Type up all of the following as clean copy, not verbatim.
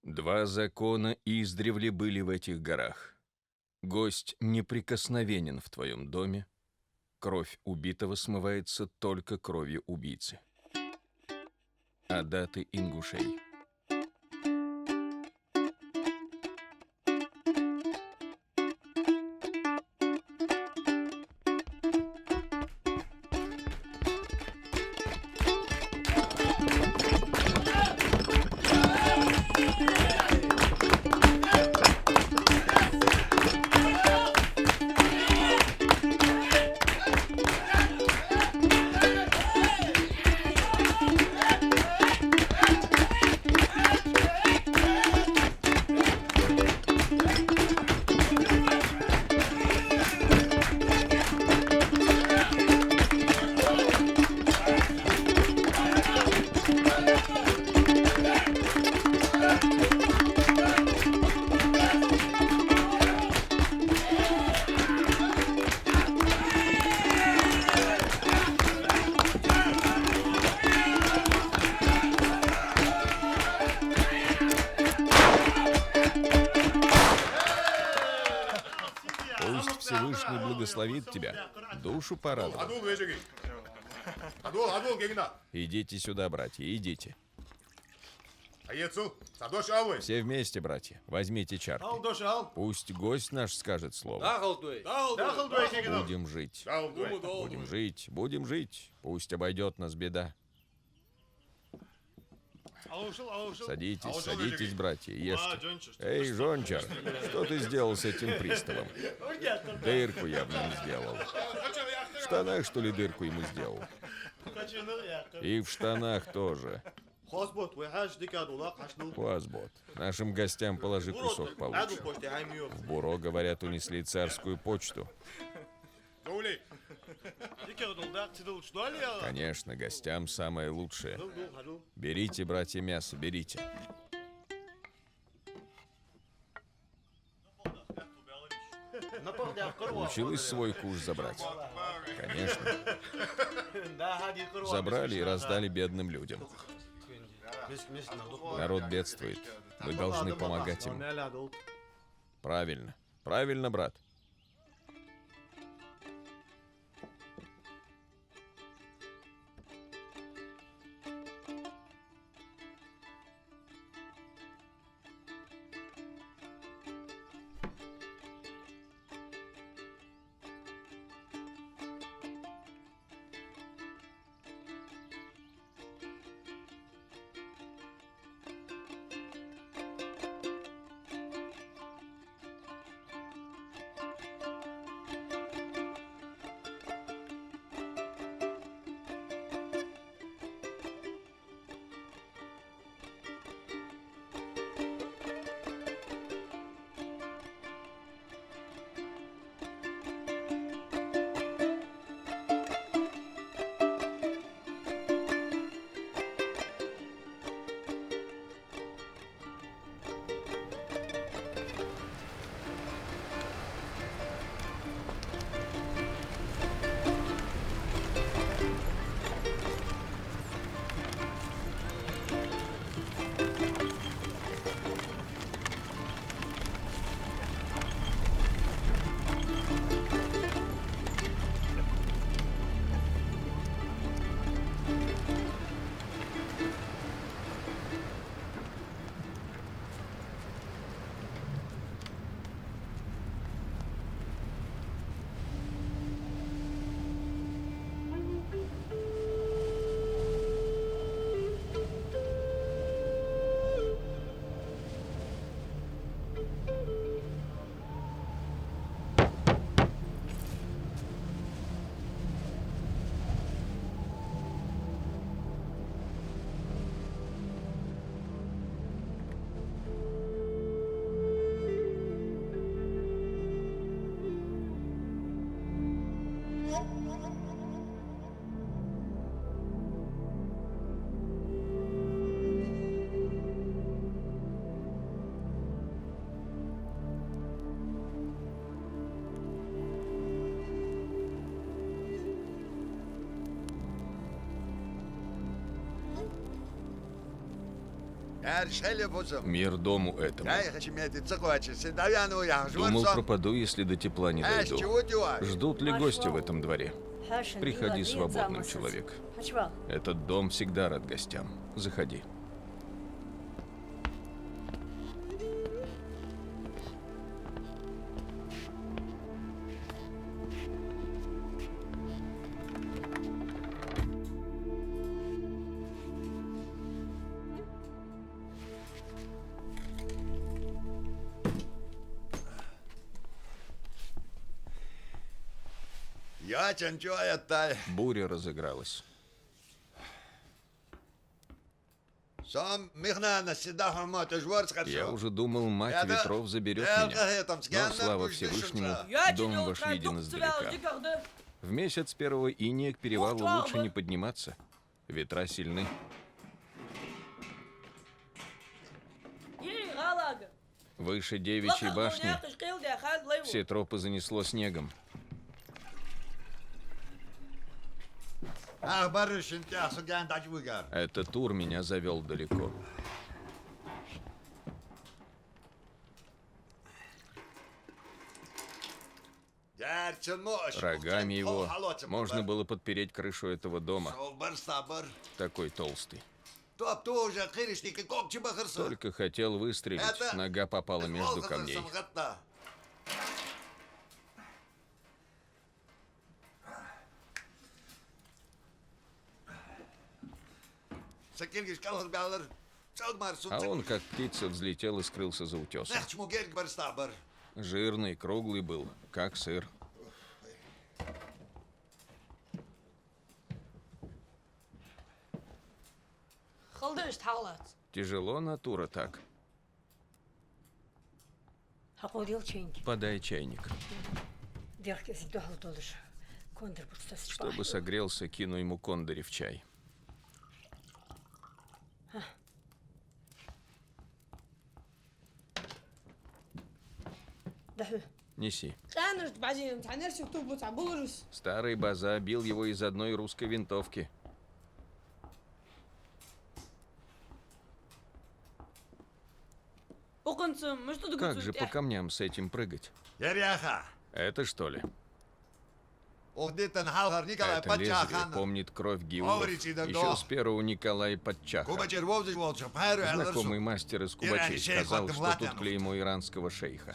Два закона издревле были в этих горах. Гость неприкосновенен в твоем доме. Кровь убитого смывается только кровью убийцы. Адаты ингушей. Пусть Всевышний благословит тебя, душу порадовал. Идите сюда, братья, идите. Все вместе, братья, возьмите чарки. Пусть гость наш скажет слово. Будем жить. Будем жить, будем жить. Пусть обойдет нас беда. Садитесь, садитесь, братья, ешьте. Эй, Жончар, что ты сделал с этим приставом? Дырку я в нем сделал. В штанах, что ли, дырку ему сделал? И в штанах тоже. Хуазбот, нашим гостям положи кусок получше. В Буро, говорят, унесли царскую почту. Конечно, гостям самое лучшее. Берите, братья, мясо, берите. Получилось свой куш забрать? Конечно. Забрали и раздали бедным людям. Народ бедствует. Вы должны помогать им. Правильно. Правильно, брат. Мир дому этому. Думал, пропаду, если до тепла не дойду. Ждут ли гости в этом дворе? Приходи свободным, человек. Этот дом всегда рад гостям. Заходи. Буря разыгралась. Я уже думал, мать ветров заберет меня. Но, слава Всевышнему, в дом вошли виден издалека. В месяц первого иния к перевалу лучше не подниматься. Ветра сильны. Выше Девичьей башни все тропы занесло снегом. Этот тур меня завел далеко. Рогами его можно было подпереть крышу этого дома. Такой толстый. Только хотел выстрелить, нога попала между камней. А он, как птица, взлетел и скрылся за утесом. Жирный, круглый был, как сыр. Тяжело натура так. Подай чайник. Чтобы согрелся, кину ему кондори в чай. Неси. Старый база бил его из одной русской винтовки. Как же по камням с этим прыгать? Это что ли? Это лезвие помнит кровь гиулов еще с первого Николая Падчаха. Знакомый мастер из Кубачей сказал, что тут клеймо иранского шейха.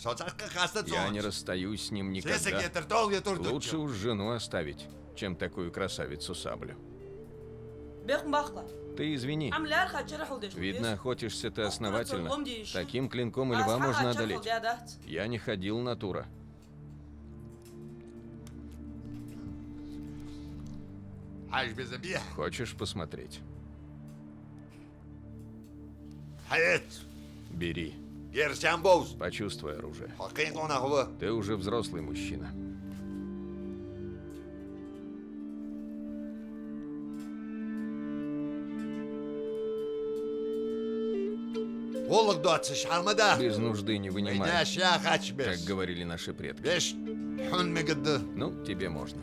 Я не расстаюсь с ним никогда. Лучше уж жену оставить, чем такую красавицу саблю. Ты извини. Видно, охотишься ты основательно. Таким клинком и льва можно одолеть. Я не ходил на тура. Хочешь посмотреть? Бери. Почувствуй оружие. Ты уже взрослый мужчина. Без нужды не вынимай, как говорили наши предки. Ну, тебе можно.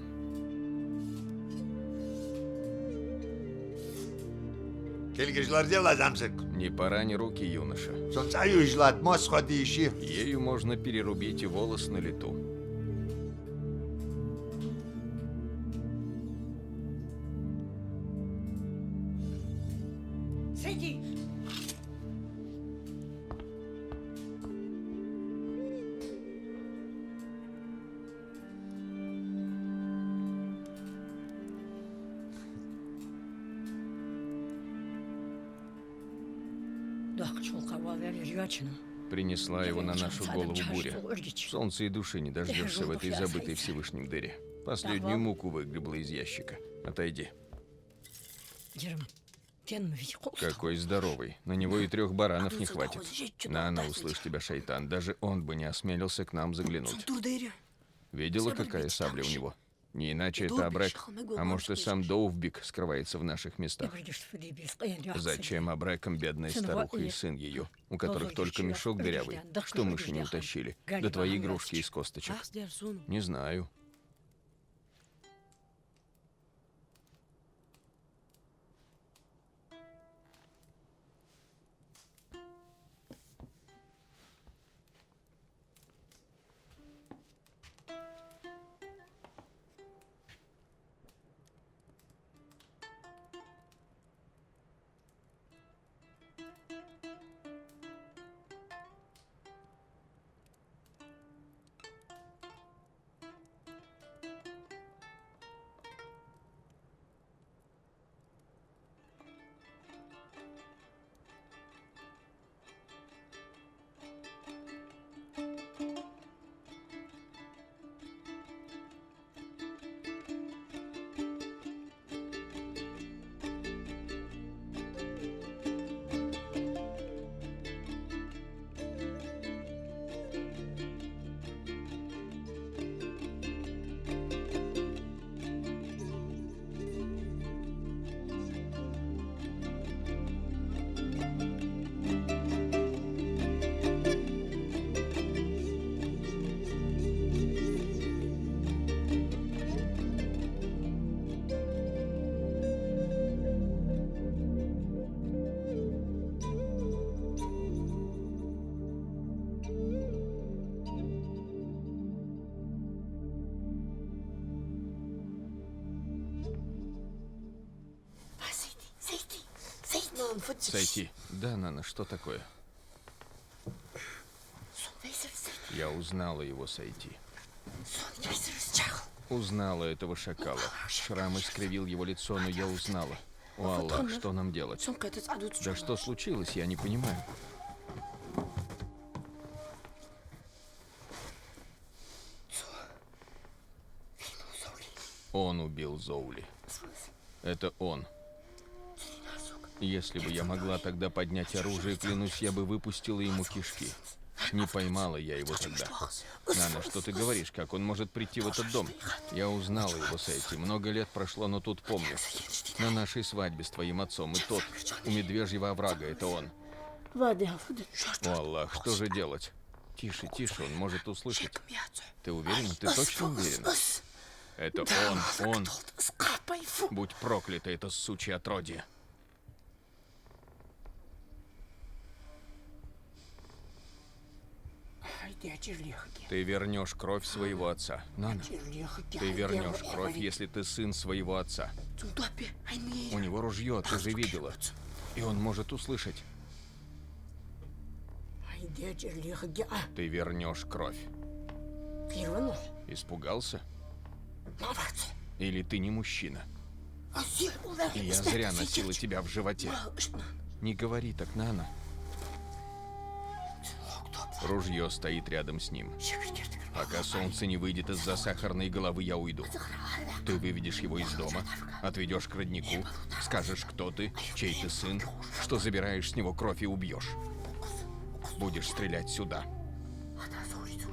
Не порани руки, юноша. Ею можно перерубить и волос на лету. Принесла его на нашу голову буря. Солнца и души не дождешься в этой забытой Всевышним дыре. Последнюю муку выгребла из ящика. Отойди. Какой здоровый. На него и 3 баранов не хватит. На, услышь тебя, шайтан. Даже он бы не осмелился к нам заглянуть. Видела, какая сабля у него? Не иначе это Абрек. А может, и сам Доувбик скрывается в наших местах. Зачем Абрекам бедная старуха и сын ее, у которых только мешок дырявый, что мыши не утащили, да твои игрушки из косточек? Не знаю. Сойти. Да, Нана, что такое? Я узнала его, Сойти. Узнала этого шакала. Шрам искривил его лицо, но я узнала. О, Аллах, что нам делать? Да что случилось, я не понимаю. Он убил Зоули. Это он. Если бы я могла тогда поднять оружие, клянусь, я бы выпустила ему кишки. Не поймала я его тогда. Нана, что ты говоришь? Как он может прийти в этот дом? Я узнала его, Сойти. Много лет прошло, но тут помню. На нашей свадьбе с твоим отцом. И тот, у Медвежьего оврага, это он. О, Аллах, что же делать? Тише, тише, он может услышать. Ты уверена? Ты точно уверена? Это он. Будь проклято, это сучье отродье. Ты вернешь кровь своего отца. Нана, ты вернешь кровь, если ты сын своего отца. У него ружье, ты же видела. И он может услышать. Ты вернешь кровь. Испугался? Или ты не мужчина? И я зря носила тебя в животе. Не говори так, Нана. Ружье стоит рядом с ним. Пока солнце не выйдет из-за сахарной головы, я уйду. Ты выведешь его из дома, отведешь к роднику, скажешь, кто ты, чей ты сын, что забираешь с него кровь и убьешь. Будешь стрелять сюда.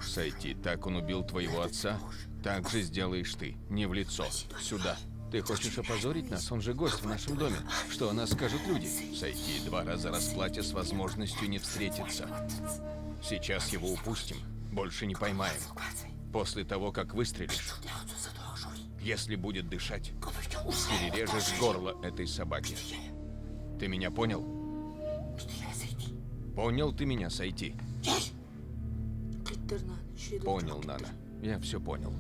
Сойти, так он убил твоего отца, так же сделаешь ты, не в лицо, сюда. Ты хочешь опозорить нас? Он же гость в нашем доме. Что о нас скажут люди? Сойти, 2 раза расплате с возможностью не встретиться. Сейчас его упустим, больше не поймаем. После того, как выстрелишь, если будет дышать, перережешь горло этой собаки. Ты меня понял? Понял ты меня, Сойти? Понял, Нана. Я все понял.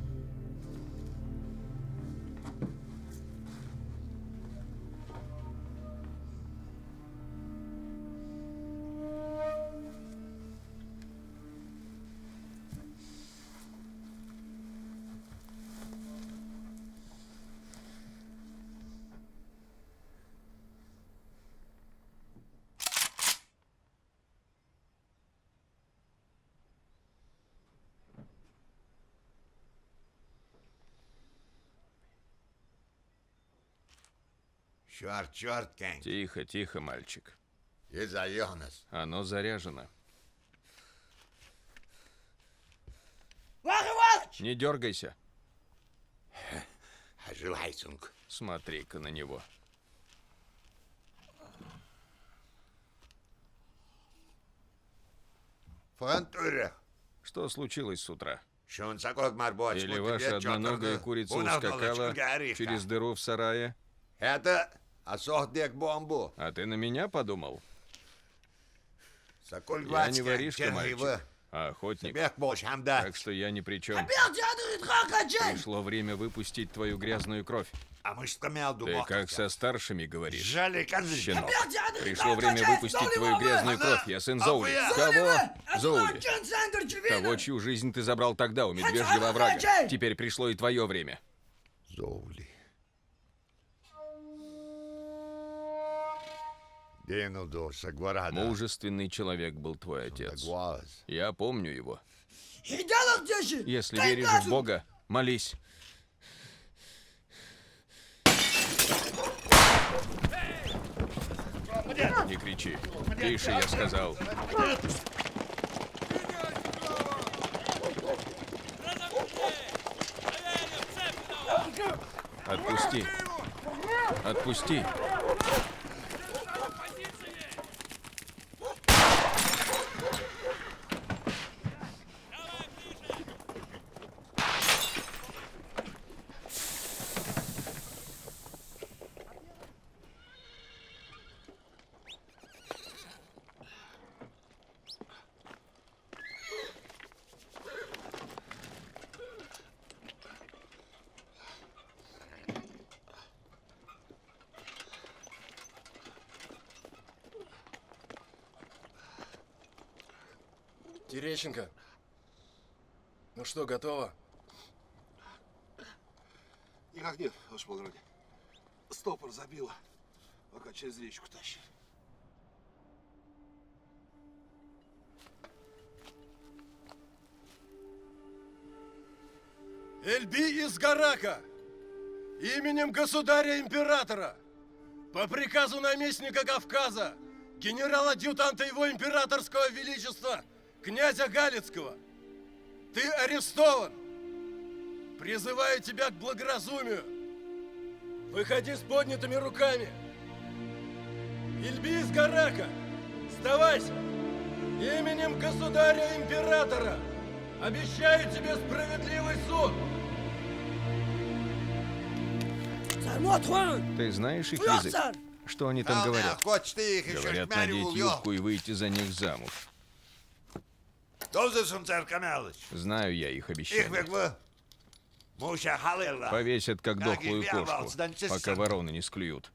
Черт, Кэнг. Тихо, тихо, мальчик. Йонас. Оно заряжено. Не дергайся. Смотри-ка на него. Что случилось с утра? Или ваша одноногая курица ускакала через дыру в сарае? А ты на меня подумал? Я не воришка, мальчик, а охотник. Так что я ни при чем. Пришло время выпустить твою грязную кровь. Ты как со старшими говоришь, щенок. Пришло время выпустить твою грязную кровь. Я сын Зоули. Кого? Зоули. Того, чью жизнь ты забрал тогда у Медвежьего оврага. Теперь пришло и твое время. Зоули. Мужественный человек был твой отец. Я помню его. Если веришь в Бога, молись. Не кричи. Тише, я сказал. Отпусти. Отпусти. Терещенко, ну что, готово? Никак нет, ваше благородие. Стопор забило, пока через речку тащили. Эльби из Гарака! Именем государя-императора! По приказу наместника Кавказа, генерал-адъютанта его императорского величества, князя Галицкого, ты арестован! Призываю тебя к благоразумию! Выходи с поднятыми руками! Эльби из Гарака! Сдавайся! Именем государя-императора! Обещаю тебе справедливый суд! Ты знаешь их язык? Что они там говорят? Говорят, надеть юбку и выйти за них замуж. Знаю я их обещания. Повесят, как дохлую кошку, пока вороны не склюют.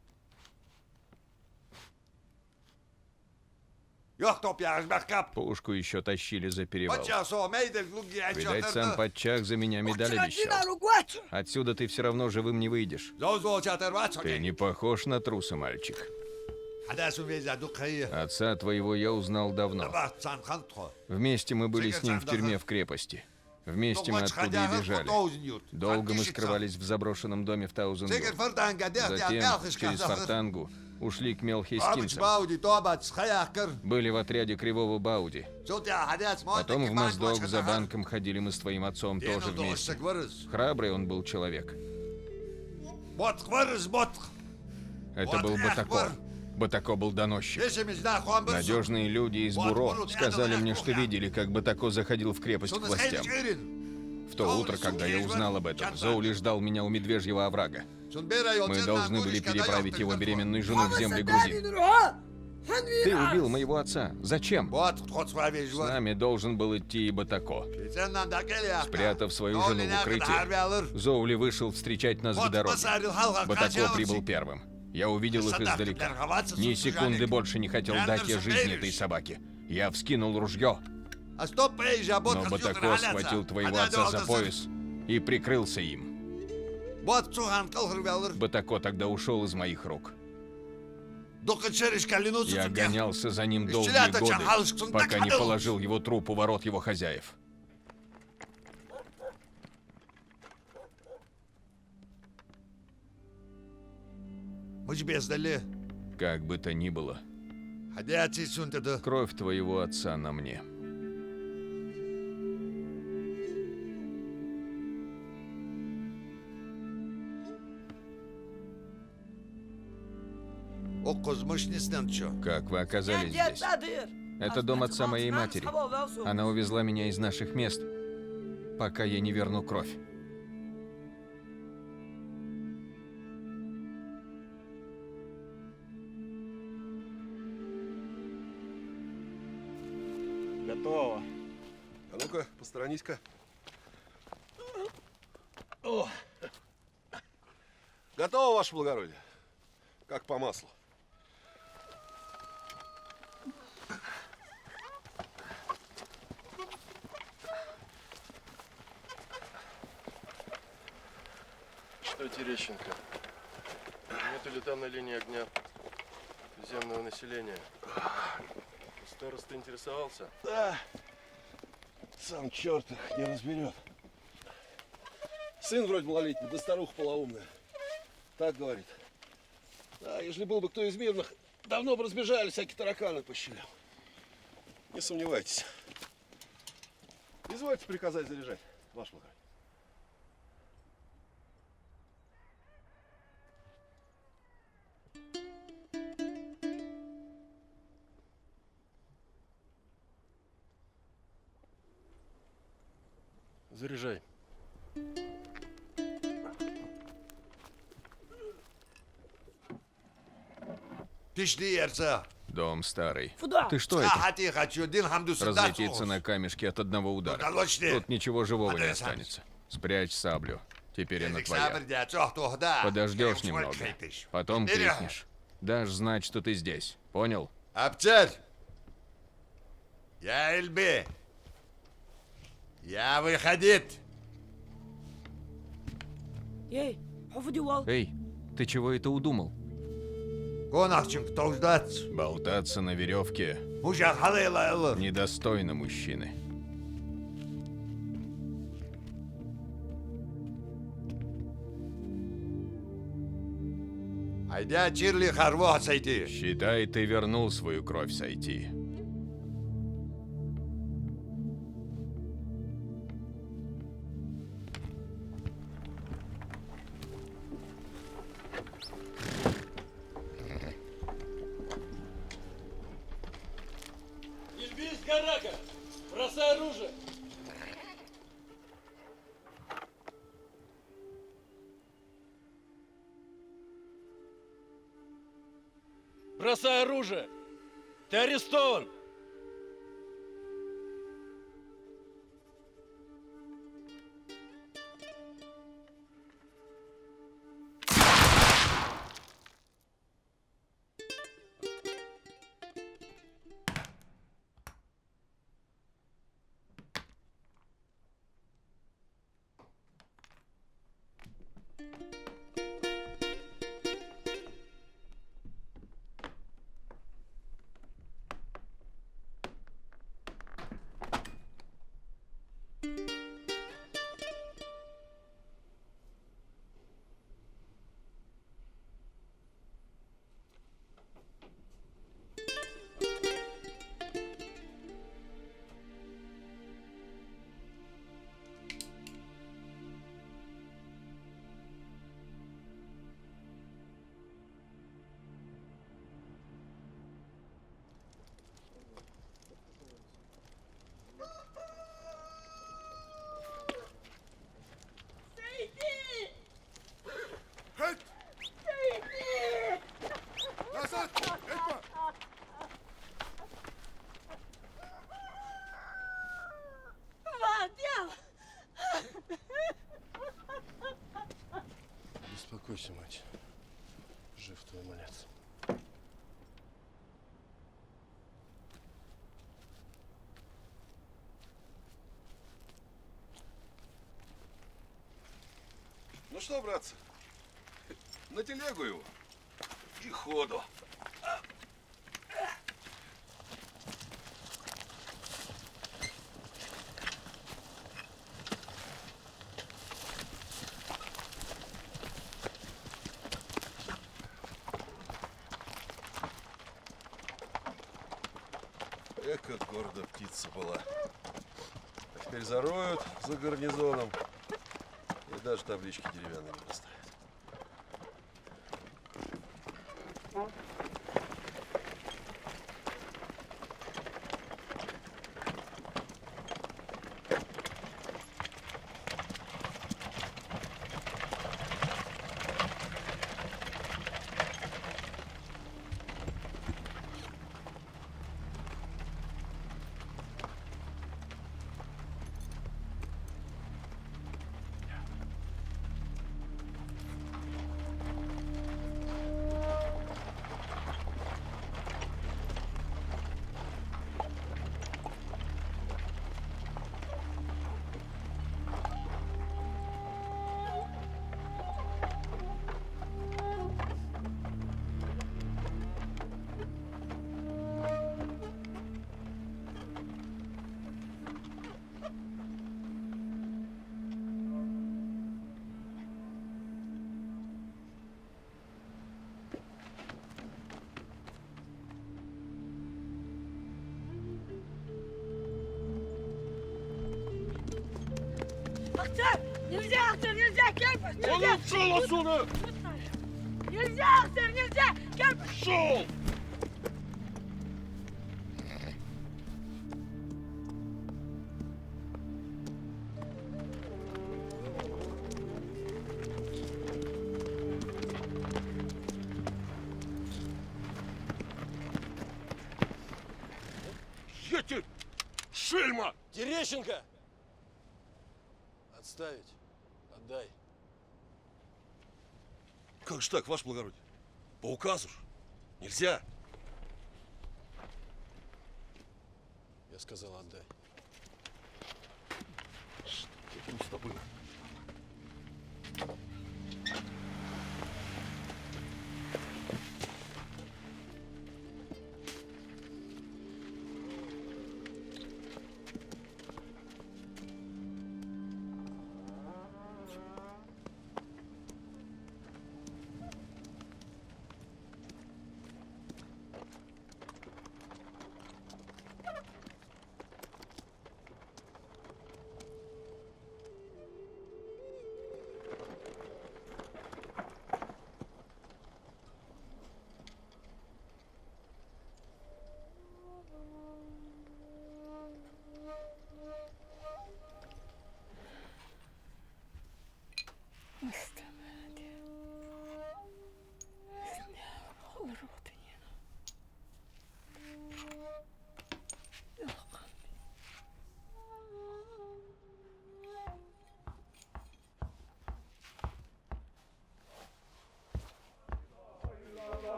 Пушку еще тащили за перевал. Видать, сам Патчах за меня медаль обещал. Отсюда ты все равно живым не выйдешь. Ты не похож на труса, мальчик. Отца твоего я узнал давно. Вместе мы были с ним в тюрьме в крепости. Вместе мы оттуда и бежали. Долго мы скрывались в заброшенном доме в Таузенду. Затем, через Фортангу, ушли к Мелхистинцам. Были в отряде Кривого Бауди. Потом в Моздок за банком ходили мы с твоим отцом тоже вместе. Храбрый он был человек. Это был Батако. Батако был доносчик. Надежные люди из Буро сказали мне, что видели, как Батако заходил в крепость к властям. В то утро, когда я узнал об этом, Зоули ждал меня у Медвежьего оврага. Мы должны были переправить его беременную жену в земли грузин. Ты убил моего отца. Зачем? С нами должен был идти и Батако. Спрятав свою жену в укрытие, Зоули вышел встречать нас к дороге. Батако прибыл первым. Я увидел их издалека. Ни секунды больше не хотел дать я жизни этой собаке. Я вскинул ружье. Но Батако схватил твоего отца за пояс и прикрылся им. Батако тогда ушел из моих рук. Я гонялся за ним долгие годы, пока не положил его труп у ворот его хозяев. Как бы то ни было, кровь твоего отца на мне. Как вы оказались здесь? Это дом отца моей матери. Она увезла меня из наших мест, пока я не верну кровь. Готово. А ну-ка, посторонись-ка. О! Готово, ваше благородие. Как по маслу. Что, Терещенко? Нету ли там на линии огня туземного населения? Староста интересовался? Да. Сам черт их не разберет. Сын вроде малолетний, да старуха полоумная. Так говорит. Да, если был бы кто из мирных, давно бы разбежали всякие тараканы по щелям. Не сомневайтесь. Извольте приказать заряжать, ваше благородие. Заряжай. Дом старый. Ты что это? Разлетится на камешки от одного удара. Тут ничего живого не останется. Спрячь саблю. Теперь она твоя. Подождешь немного. Потом крикнешь. Дашь знать, что ты здесь. Понял? Абцер! Я Эльби. Я выходить. Ей, Хофудивал. Эй, ты чего это удумал? Конахчин кто ждать? Болтаться на веревке Мужа халила элыр. недостойно мужчины. Айда чирли харво сойти. Считай, ты вернул свою кровь сойти. Ильбис Карака! Бросай оружие! Бросай оружие! Ты арестован! Успокойся, мать. Жив твой малец. Ну что, братцы, на телегу его и ходу. Эка гордо птица была. А теперь зароют за гарнизоном и даже таблички деревянные не поставят. Ахтар! Нельзя, Ахтар, нельзя! Керпус, нельзя! Он ушел отсюда! Нельзя, Ахтар, нельзя! Керпус! Шел! Я тебе... Шельма! Терещенко! Отставить. Отдай. Как же так, ваше благородие? По указу ж. Нельзя. Я сказал, отдай. Пусто было.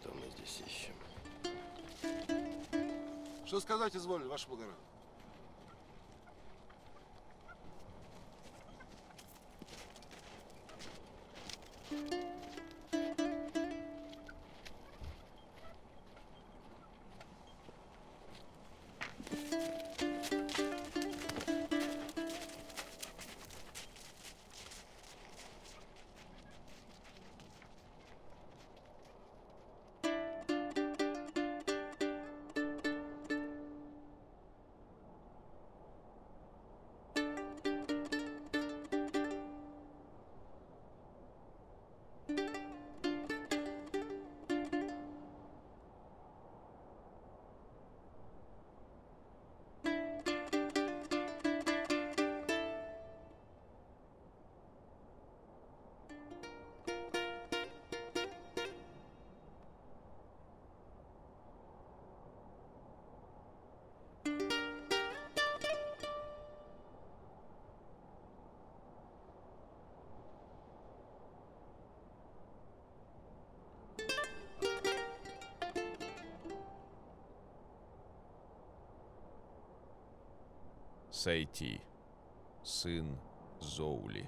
Что мы здесь ищем? Что сказать изволили, ваше благородие? Сойти. Сын Зоули.